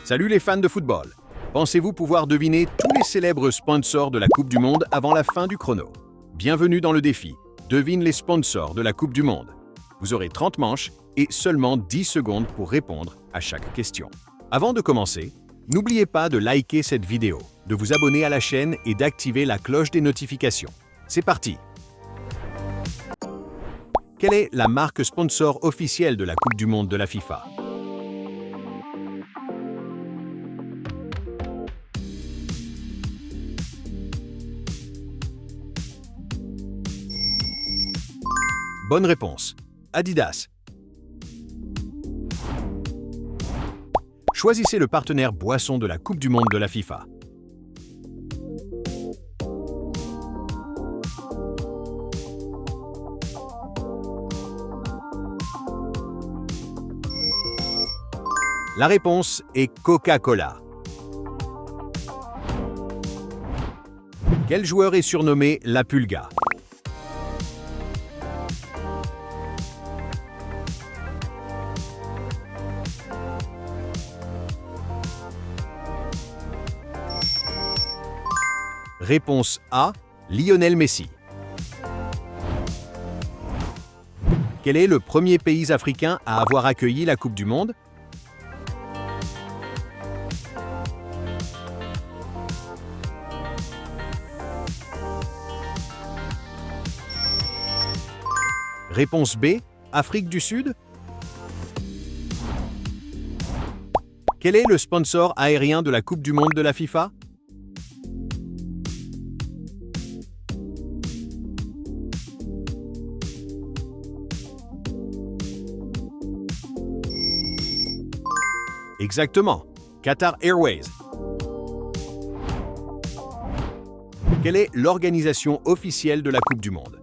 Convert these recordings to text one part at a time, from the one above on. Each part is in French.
Salut les fans de football! Pensez-vous pouvoir deviner tous les célèbres sponsors de la Coupe du Monde avant la fin du chrono? Bienvenue dans le défi. Devine les sponsors de la Coupe du Monde. Vous aurez 30 manches et seulement 10 secondes pour répondre à chaque question. Avant de commencer, n'oubliez pas de liker cette vidéo, de vous abonner à la chaîne et d'activer la cloche des notifications. C'est parti! Quelle est la marque sponsor officielle de la Coupe du Monde de la FIFA? Bonne réponse. Adidas. Choisissez le partenaire boisson de la Coupe du Monde de la FIFA. La réponse est Coca-Cola. Quel joueur est surnommé La Pulga? Réponse A, Lionel Messi. Quel est le premier pays africain à avoir accueilli la Coupe du Monde? Réponse B, Afrique du Sud. Quel est le sponsor aérien de la Coupe du Monde de la FIFA? Exactement, Qatar Airways. Quelle est l'organisation officielle de la Coupe du Monde?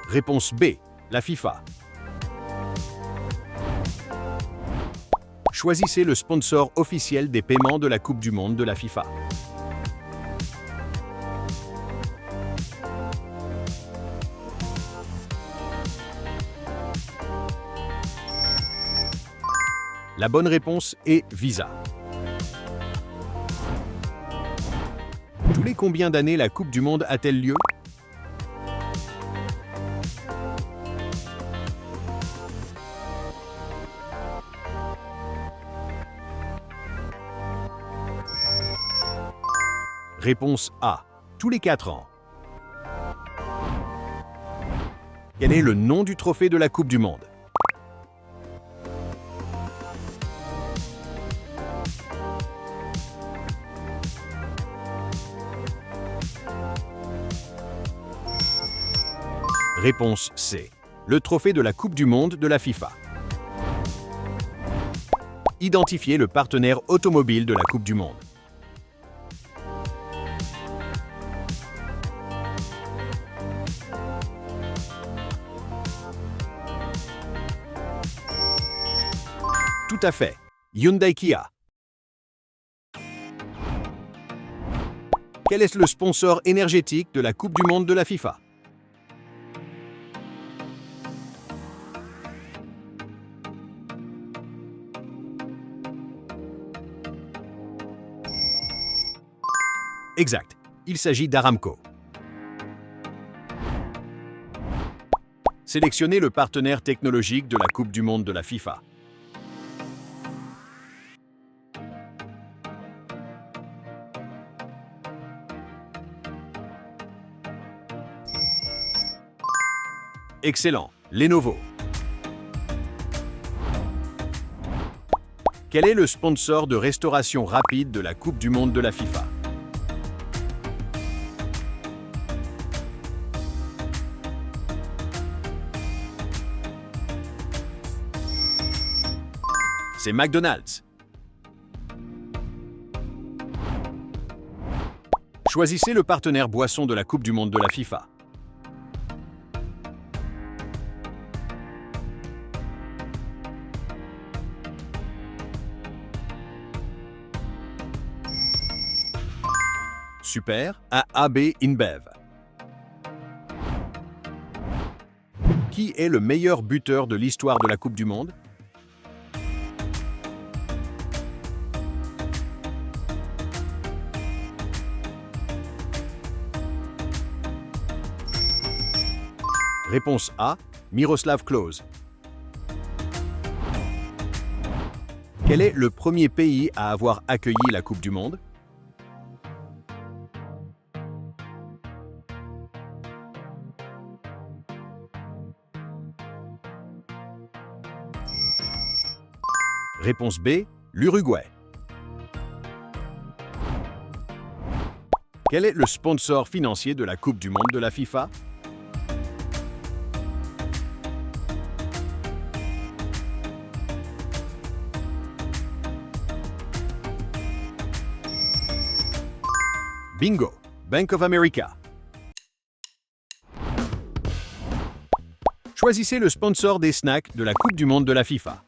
Réponse B, la FIFA. Choisissez le sponsor officiel des paiements de la Coupe du Monde de la FIFA. La bonne réponse est Visa. Tous les combien d'années la Coupe du Monde a-t-elle lieu? Réponse A, tous les 4 ans. Quel est le nom du trophée de la Coupe du Monde? Réponse C, le trophée de la Coupe du Monde de la FIFA. Identifiez le partenaire automobile de la Coupe du Monde. Tout à fait, Hyundai Kia. Quel est le sponsor énergétique de la Coupe du Monde de la FIFA? Exact, il s'agit d'Aramco. Sélectionnez le partenaire technologique de la Coupe du Monde de la FIFA. Excellent, Lenovo. Quel est le sponsor de restauration rapide de la Coupe du Monde de la FIFA? C'est McDonald's. Choisissez le partenaire boisson de la Coupe du Monde de la FIFA. Super à AB InBev. Qui est le meilleur buteur de l'histoire de la Coupe du Monde? Réponse A, Miroslav Klose. Quel est le premier pays à avoir accueilli la Coupe du Monde? Réponse B, l'Uruguay. Quel est le sponsor financier de la Coupe du Monde de la FIFA? Bingo, Bank of America. Choisissez le sponsor des snacks de la Coupe du Monde de la FIFA.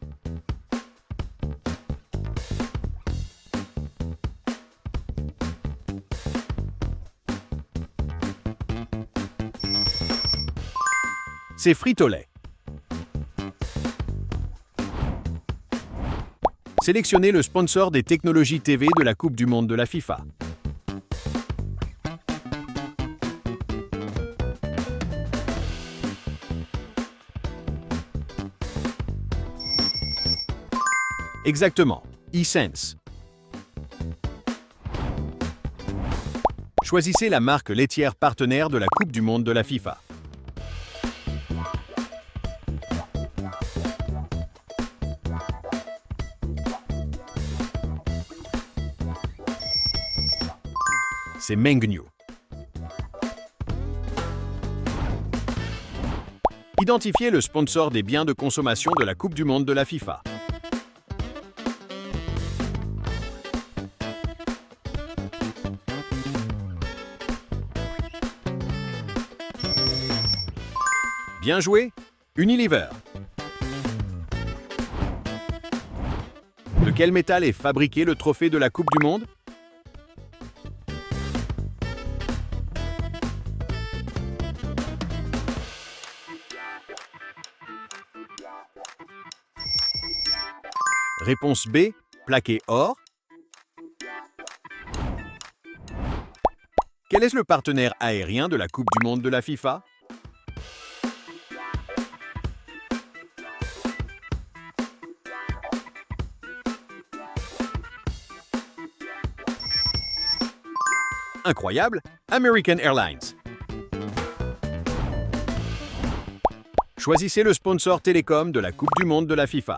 C'est Frito-Lay. Sélectionnez le sponsor des technologies TV de la Coupe du Monde de la FIFA. Exactement, eSense. Choisissez la marque laitière partenaire de la Coupe du Monde de la FIFA. C'est Mengniu. Identifiez le sponsor des biens de consommation de la Coupe du Monde de la FIFA. Bien joué, Unilever. De quel métal est fabriqué le trophée de la Coupe du Monde? Réponse B, plaqué or. Quel est le partenaire aérien de la Coupe du Monde de la FIFA? Incroyable, American Airlines. Choisissez le sponsor télécom de la Coupe du Monde de la FIFA.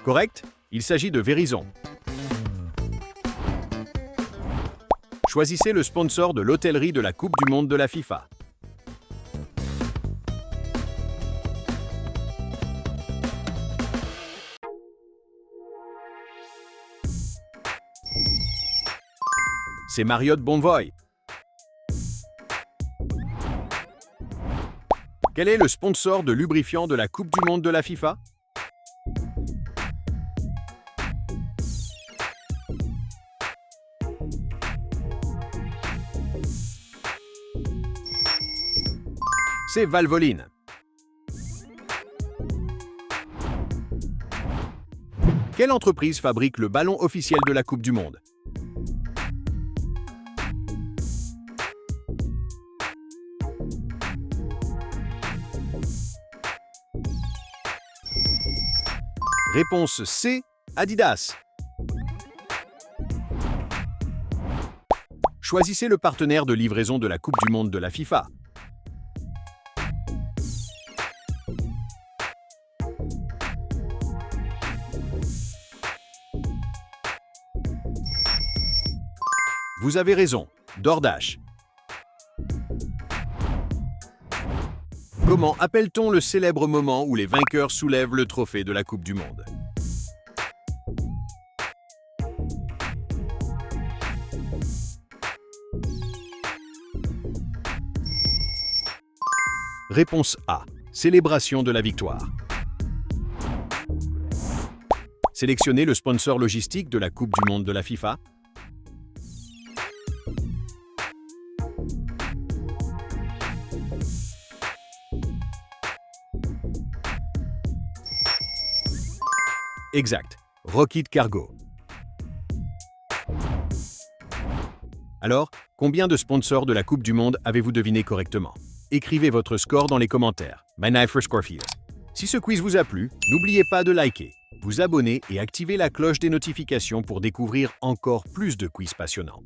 Correct, il s'agit de Verizon. Choisissez le sponsor de l'hôtellerie de la Coupe du Monde de la FIFA. C'est Marriott Bonvoy. Quel est le sponsor de lubrifiant de la Coupe du Monde de la FIFA? C'est Valvoline. Quelle entreprise fabrique le ballon officiel de la Coupe du Monde? Réponse C, Adidas. Choisissez le partenaire de livraison de la Coupe du Monde de la FIFA. Vous avez raison, DoorDash. Comment appelle-t-on le célèbre moment où les vainqueurs soulèvent le trophée de la Coupe du Monde? Réponse A. Célébration de la victoire. Sélectionnez le sponsor logistique de la Coupe du Monde de la FIFA. Exact. Rocket Cargo. Alors, combien de sponsors de la Coupe du Monde avez-vous deviné correctement? Écrivez votre score dans les commentaires. My Knife for Scorefield. Si ce quiz vous a plu, n'oubliez pas de liker, vous abonner et activer la cloche des notifications pour découvrir encore plus de quiz passionnants.